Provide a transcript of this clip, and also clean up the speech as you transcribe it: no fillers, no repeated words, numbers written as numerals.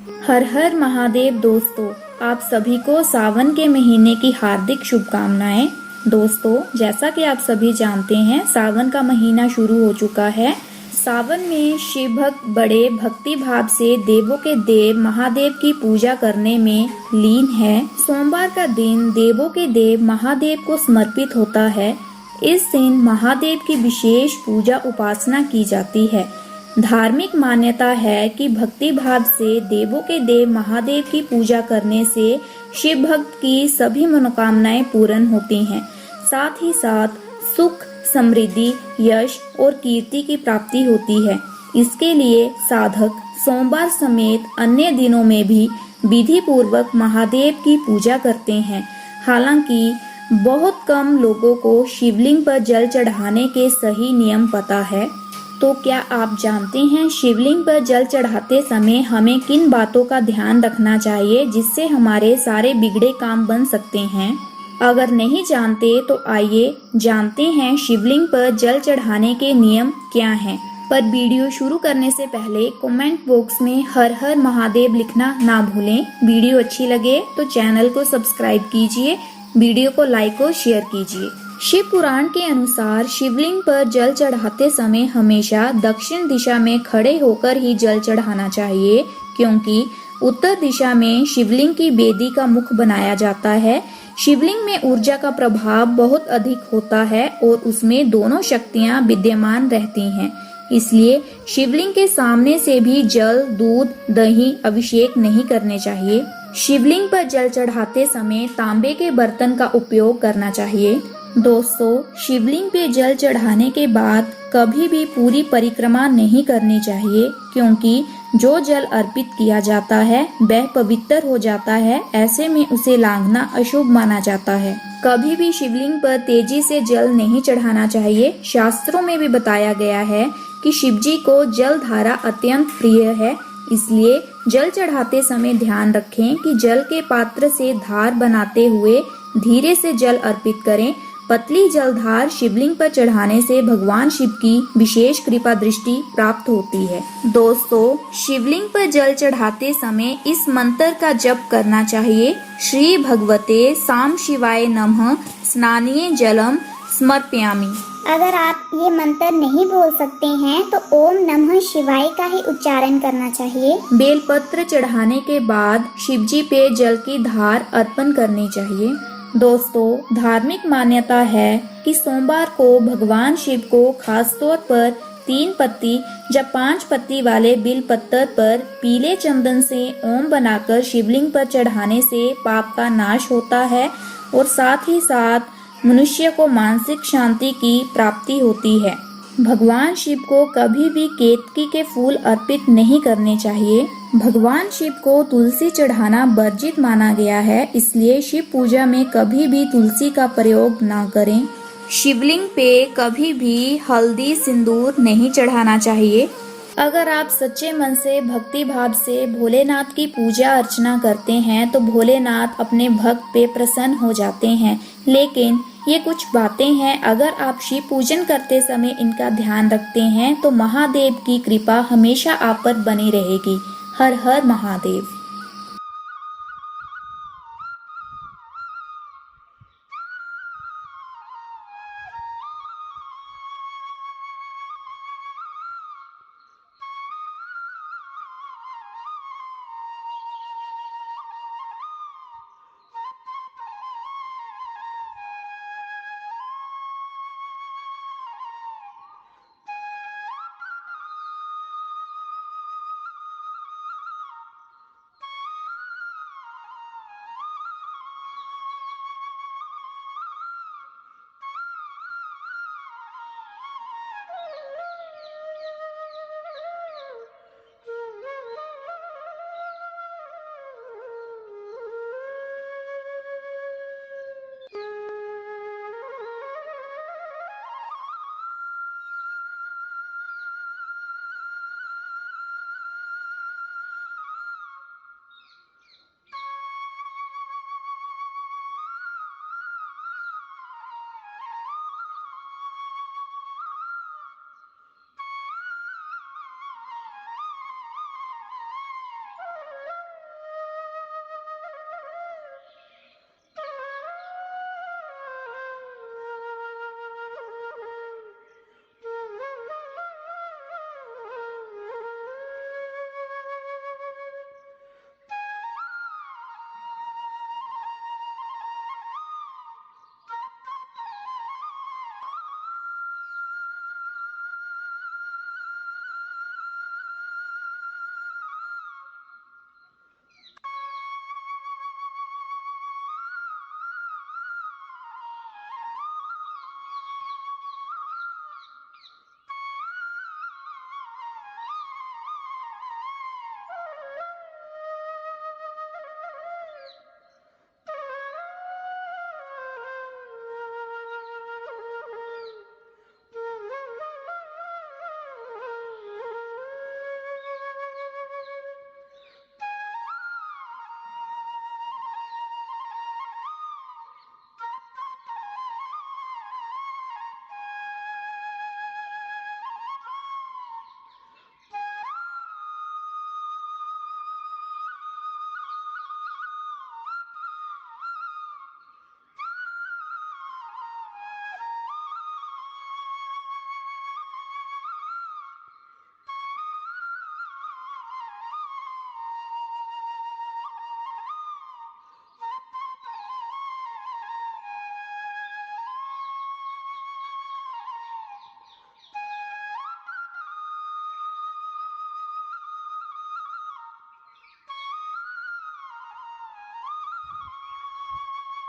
हर हर महादेव दोस्तों, आप सभी को सावन के महीने की हार्दिक शुभकामनाएं। दोस्तों, जैसा कि आप सभी जानते हैं, सावन का महीना शुरू हो चुका है। सावन में शिव भक्त बड़े भक्ति भाव से देवों के देव महादेव की पूजा करने में लीन है। सोमवार का दिन देवों के देव महादेव को समर्पित होता है। इस दिन महादेव की विशेष पूजा उपासना की जाती है। धार्मिक मान्यता है कि भक्ति भाव से देवों के देव महादेव की पूजा करने से शिव भक्त की सभी मनोकामनाएं पूर्ण होती हैं। साथ ही साथ सुख, समृद्धि, यश और कीर्ति की प्राप्ति होती है। इसके लिए साधक सोमवार समेत अन्य दिनों में भी विधि पूर्वक महादेव की पूजा करते हैं। हालांकि बहुत कम लोगों को शिवलिंग पर जल चढ़ाने के सही नियम पता है। तो क्या आप जानते हैं शिवलिंग पर जल चढ़ाते समय हमें किन बातों का ध्यान रखना चाहिए जिससे हमारे सारे बिगड़े काम बन सकते हैं? अगर नहीं जानते तो आइए जानते हैं शिवलिंग पर जल चढ़ाने के नियम क्या हैं। पर वीडियो शुरू करने से पहले कमेंट बॉक्स में हर हर महादेव लिखना ना भूलें। वीडियो अच्छी लगे तो चैनल को सब्सक्राइब कीजिए, वीडियो को लाइक और शेयर कीजिए। शिव पुराण के अनुसार शिवलिंग पर जल चढ़ाते समय हमेशा दक्षिण दिशा में खड़े होकर ही जल चढ़ाना चाहिए, क्योंकि उत्तर दिशा में शिवलिंग की वेदी का मुख बनाया जाता है। शिवलिंग में ऊर्जा का प्रभाव बहुत अधिक होता है और उसमें दोनों शक्तियां विद्यमान रहती हैं। इसलिए शिवलिंग के सामने से भी जल, दूध, दही अभिषेक नहीं करने चाहिए। शिवलिंग पर जल चढ़ाते समय तांबे के बर्तन का उपयोग करना चाहिए। दोस्तों, शिवलिंग पे जल चढ़ाने के बाद कभी भी पूरी परिक्रमा नहीं करनी चाहिए, क्योंकि जो जल अर्पित किया जाता है वह पवित्र हो जाता है। ऐसे में उसे लांघना अशुभ माना जाता है। कभी भी शिवलिंग पर तेजी से जल नहीं चढ़ाना चाहिए। शास्त्रों में भी बताया गया है कि शिवजी को जल धारा अत्यंत प्रिय है। इसलिए जल चढ़ाते समय ध्यान रखें कि जल के पात्र से धार बनाते हुए धीरे से जल अर्पित करें। पतली जलधार शिवलिंग पर चढ़ाने से भगवान शिव की विशेष कृपा दृष्टि प्राप्त होती है। दोस्तों, शिवलिंग पर जल चढ़ाते समय इस मंत्र का जप करना चाहिए। श्री भगवते साम शिवाय नमः स्नानीय जलम समर्पयामि। अगर आप ये मंत्र नहीं बोल सकते हैं तो ओम नमः शिवाय का ही उच्चारण करना चाहिए। बेलपत्र चढ़ाने के बाद शिवजी पे जल की धार अर्पण करनी चाहिए। दोस्तों, धार्मिक मान्यता है कि सोमवार को भगवान शिव को खास तौर पर 3 पत्ती या 5 पत्ती वाले बिल पत्तर पर पीले चंदन से ओम बनाकर शिवलिंग पर चढ़ाने से पाप का नाश होता है और साथ ही साथ मनुष्य को मानसिक शांति की प्राप्ति होती है। भगवान शिव को कभी भी केतकी के फूल अर्पित नहीं करने चाहिए। भगवान शिव को तुलसी चढ़ाना वर्जित माना गया है, इसलिए शिव पूजा में कभी भी तुलसी का प्रयोग ना करें। शिवलिंग पे कभी भी हल्दी, सिंदूर नहीं चढ़ाना चाहिए। अगर आप सच्चे मन से भक्ति भाव से भोलेनाथ की पूजा अर्चना करते हैं तो भोलेनाथ अपने भक्त पे प्रसन्न हो जाते हैं। लेकिन ये कुछ बातें हैं, अगर आप शिव पूजन करते समय इनका ध्यान रखते हैं तो महादेव की कृपा हमेशा आप पर बनी रहेगी। हर हर महादेव।